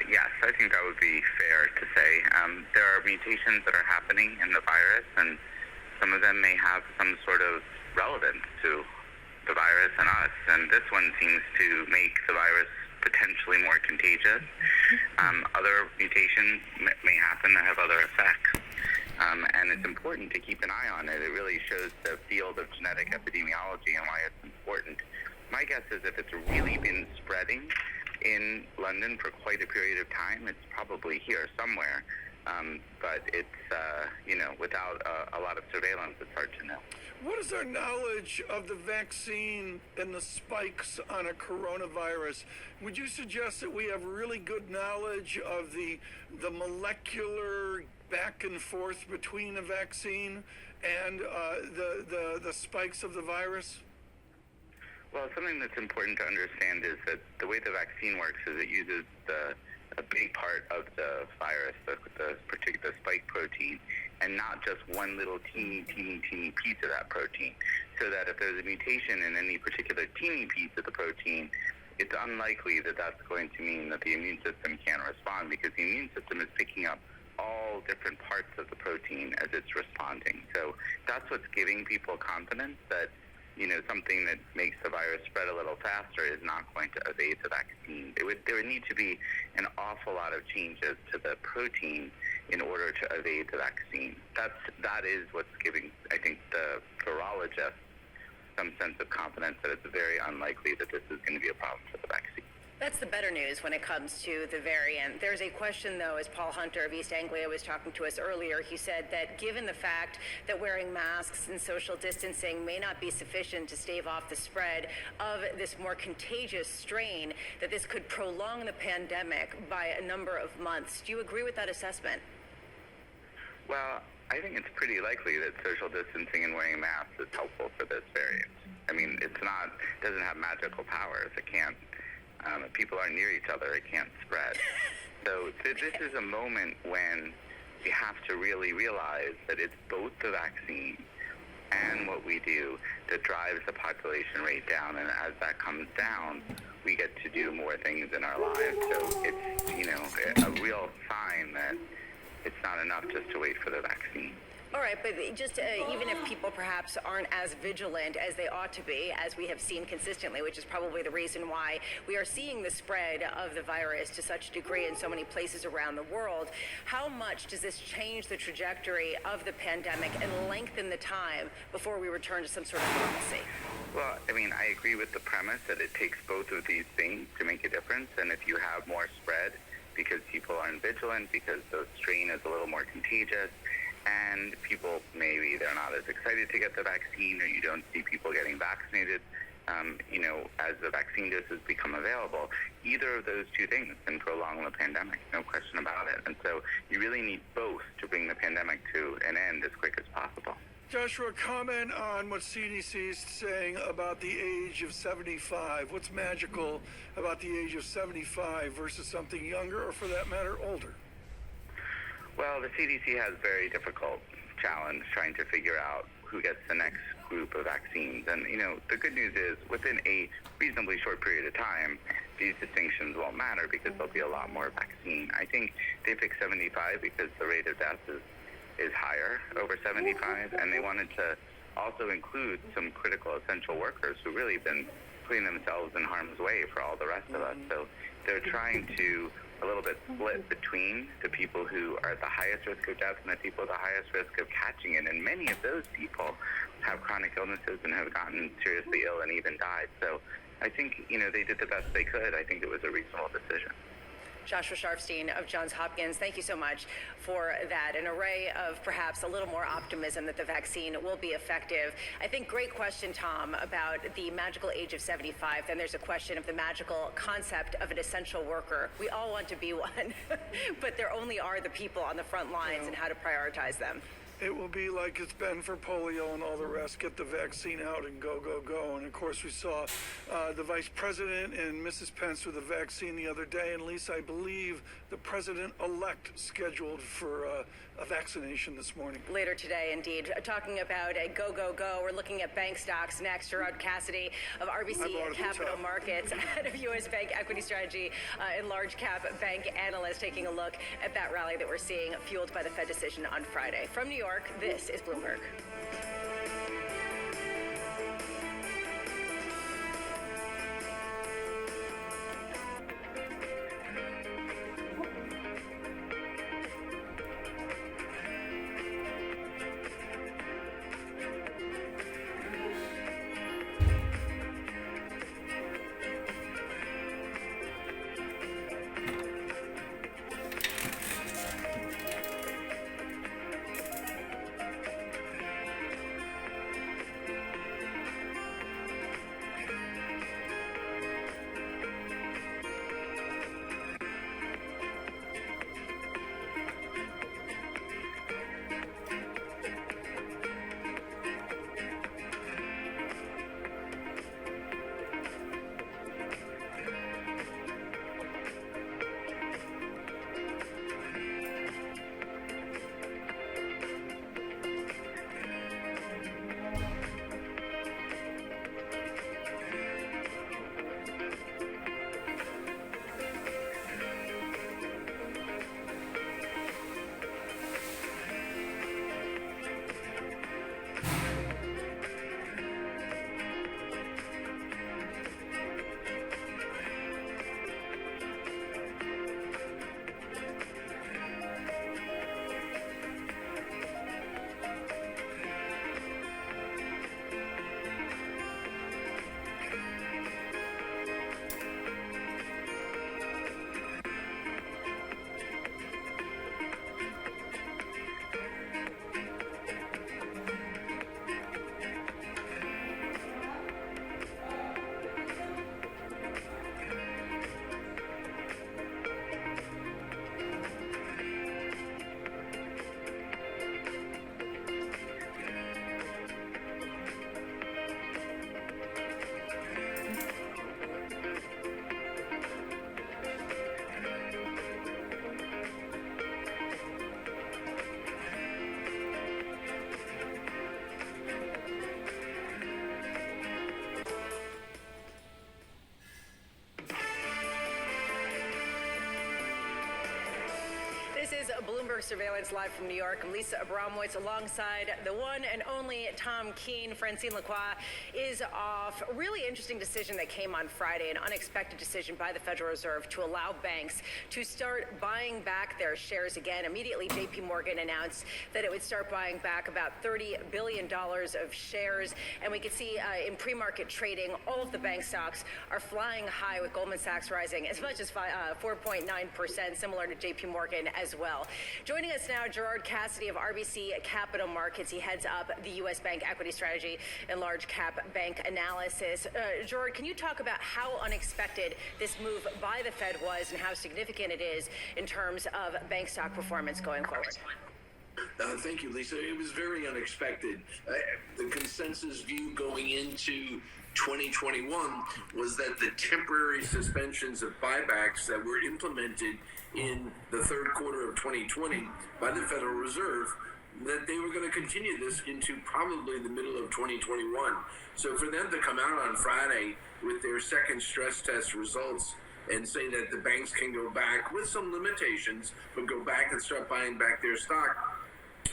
Yes, I think that would be fair to say. There are mutations that are happening in the virus, and some of them may have some sort of relevance to the virus and us. And this one seems to make the virus potentially more contagious. Other mutations may happen that have other effects. And it's important to keep an eye on it. It really shows the field of genetic epidemiology and why it's important. My guess is if it's really been spreading in London for quite a period of time, it's probably here somewhere. But it's, without a lot of surveillance, it's hard to know. What is our knowledge of the vaccine and the spikes on a coronavirus? Would you suggest that we have really good knowledge of the molecular back and forth between a vaccine and the spikes of the virus? Well, something that's important to understand is that the way the vaccine works is it uses a big part of the virus, the particular spike protein, and not just one little teeny piece of that protein. So that if there's a mutation in any particular teeny piece of the protein, it's unlikely that that's going to mean that the immune system can't respond, because the immune system is picking up all different parts of the protein as it's responding. So that's what's giving people confidence that something that makes the virus spread a little faster is not going to evade the vaccine. There would need to be an awful lot of changes to the protein in order to evade the vaccine. That is what's giving, I think, the virologists some sense of confidence that it's very unlikely that this is going to be a problem for the vaccine. That's the better news when it comes to the variant. There's a question, though, as Paul Hunter of East Anglia was talking to us earlier. He said that given the fact that wearing masks and social distancing may not be sufficient to stave off the spread of this more contagious strain, that this could prolong the pandemic by a number of months. Do you agree with that assessment? Well, I think it's pretty likely that social distancing and wearing masks is helpful for this variant. I mean, it doesn't have magical powers. It can't. If people are near each other, it can't spread. So this is a moment when we have to really realize that it's both the vaccine and what we do that drives the population rate down. And as that comes down, we get to do more things in our lives. So it's, a real sign that it's not enough just to wait for the vaccine. All right, but just even if people perhaps aren't as vigilant as they ought to be, as we have seen consistently, which is probably the reason why we are seeing the spread of the virus to such a degree in so many places around the world, how much does this change the trajectory of the pandemic and lengthen the time before we return to some sort of normalcy? Well, I mean, I agree with the premise that it takes both of these things to make a difference. And if you have more spread because people aren't vigilant, because the strain is a little more contagious, and people, maybe they're not as excited to get the vaccine, or you don't see people getting vaccinated, as the vaccine doses become available. Either of those two things can prolong the pandemic, no question about it. And so you really need both to bring the pandemic to an end as quick as possible. Joshua, comment on what CDC is saying about the age of 75. What's magical about the age of 75 versus something younger, or for that matter, older? Well, the CDC has a very difficult challenge trying to figure out who gets the next group of vaccines. And, the good news is within a reasonably short period of time, these distinctions won't matter because there'll be a lot more vaccine. I think they picked 75 because the rate of death is higher over 75, and they wanted to also include some critical essential workers who really have been putting themselves in harm's way for all the rest of us. So they're trying to a little bit split between the people who are at the highest risk of death and the people at the highest risk of catching it. And many of those people have chronic illnesses and have gotten seriously ill and even died. So I think, they did the best they could. I think it was a reasonable decision. Joshua Sharfstein of Johns Hopkins, thank you so much for that. An array of perhaps a little more optimism that the vaccine will be effective. I think great question, Tom, about the magical age of 75. Then there's a question of the magical concept of an essential worker. We all want to be one, but there only are the people on the front lines and how to prioritize them. It will be like it's been for polio and all the rest. Get the vaccine out and go, go, go. And of course, we saw the vice president and Mrs. Pence with the vaccine the other day. And Lisa, I believe the president-elect scheduled for a vaccination this morning. Later today, indeed. Talking about a go, go, go. We're looking at bank stocks next. Gerard Cassidy of RBC Capital Markets, head of U.S. Bank Equity Strategy and large cap bank analyst, taking a look at that rally that we're seeing fueled by the Fed decision on Friday. From New York, this is Bloomberg. This is Bloomberg Surveillance live from New York. I'm Lisa Abramowitz alongside the one and only Tom Keene. Francine Lacroix is off. A really interesting decision that came on Friday, an unexpected decision by the Federal Reserve to allow banks to start buying back their shares again. Immediately, JP Morgan announced that it would start buying back about $30 billion of shares. And we can see in pre-market trading, all of the bank stocks are flying high, with Goldman Sachs rising as much as 4.9%, similar to JP Morgan as well. Joining us now, Gerard Cassidy of RBC Capital Markets. He heads up the U.S. Bank Equity Strategy and large cap bank analysis. Gerard, can you talk about how unexpected this move by the Fed was and how significant it is in terms of bank stock performance going forward? Thank you, Lisa. It was very unexpected. The consensus view going into 2021 was that the temporary suspensions of buybacks that were implemented in the third quarter of 2020 by the Federal Reserve, that they were going to continue this into probably the middle of 2021. So for them to come out on Friday with their second stress test results and say that the banks can go back with some limitations, but go back and start buying back their stock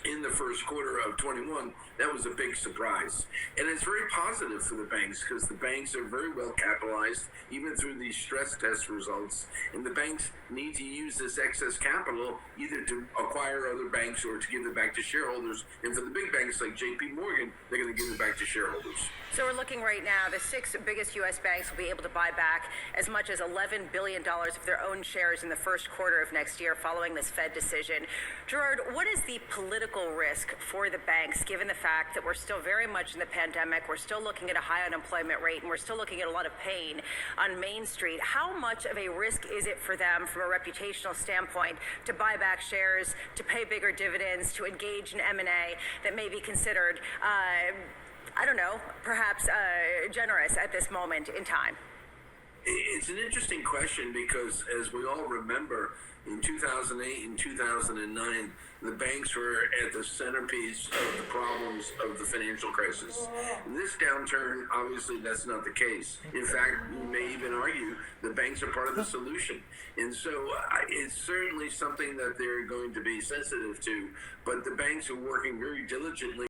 in the first quarter of 21, that was a big surprise. And it's very positive for the banks, because the banks are very well capitalized, even through these stress test results. And the banks need to use this excess capital either to acquire other banks or to give it back to shareholders. And for the big banks like JP Morgan, they're going to give it back to shareholders. So we're looking right now, the six biggest U.S. banks will be able to buy back as much as $11 billion of their own shares in the first quarter of next year following this Fed decision. Gerard, what is the political political risk for the banks, given the fact that we're still very much in the pandemic, we're still looking at a high unemployment rate, and we're still looking at a lot of pain on Main Street? How much of a risk is it for them from a reputational standpoint to buy back shares, to pay bigger dividends, to engage in M&A that may be considered, I don't know, perhaps generous at this moment in time? It's an interesting question because, as we all remember, in 2008 and 2009, the banks were at the centerpiece of the problems of the financial crisis. In this downturn, obviously, that's not the case. In fact, you may even argue the banks are part of the solution. And so it's certainly something that they're going to be sensitive to, but the banks are working very diligently